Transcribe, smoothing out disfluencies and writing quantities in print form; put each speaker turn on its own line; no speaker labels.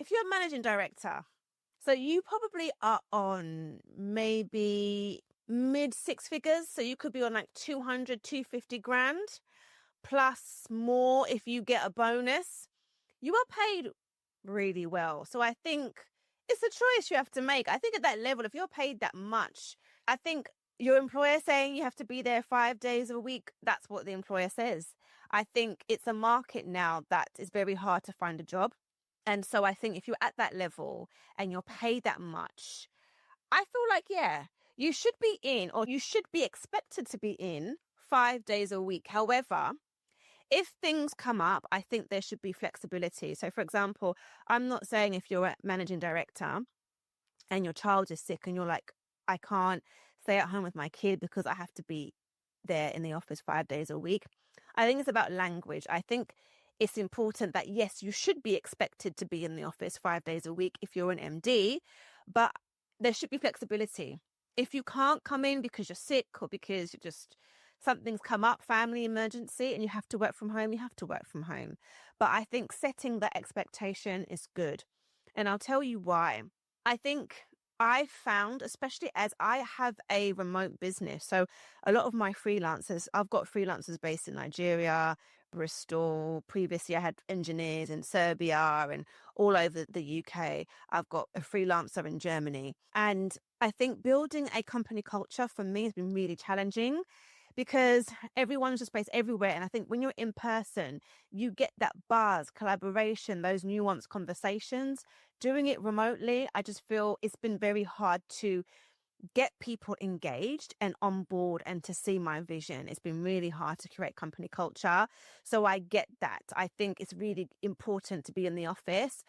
if you're a managing director, so you probably are on maybe mid six figures. So you could be on like 200, 250 grand plus more if you get a bonus. You are paid really well. So I think it's a choice you have to make. I think at that level, if you're paid that much, I think your employer saying you have to be there 5 days a week, that's what the employer says. I think it's a market now that is very hard to find a job. And so I think if you're at that level and you're paid that much, I feel like, yeah, you should be in, or you should be expected to be in 5 days a week. However, if things come up, I think there should be flexibility. So, for example, I'm not saying if you're a managing director and your child is sick and you're like, I can't stay at home with my kid because I have to be there in the office 5 days a week. I think it's about language. I think it's important that, yes, you should be expected to be in the office 5 days a week if you're an MD, but there should be flexibility. If you can't come in because you're sick or because you're just something's come up, family emergency, and you have to work from home, you have to work from home. But I think setting that expectation is good. And I'll tell you why. I think I found, especially as I have a remote business, so a lot of my freelancers, I've got freelancers based in Nigeria, Bristol. Previously, I had engineers in Serbia and all over the UK. I've got a freelancer in Germany. And I think building a company culture for me has been really challenging because everyone's just based everywhere. And I think when you're in person, you get that buzz, collaboration, those nuanced conversations. Doing it remotely, I just feel it's been very hard to get people engaged and on board and to see my vision. It's been really hard to create company culture. So I get that. I think it's really important to be in the office.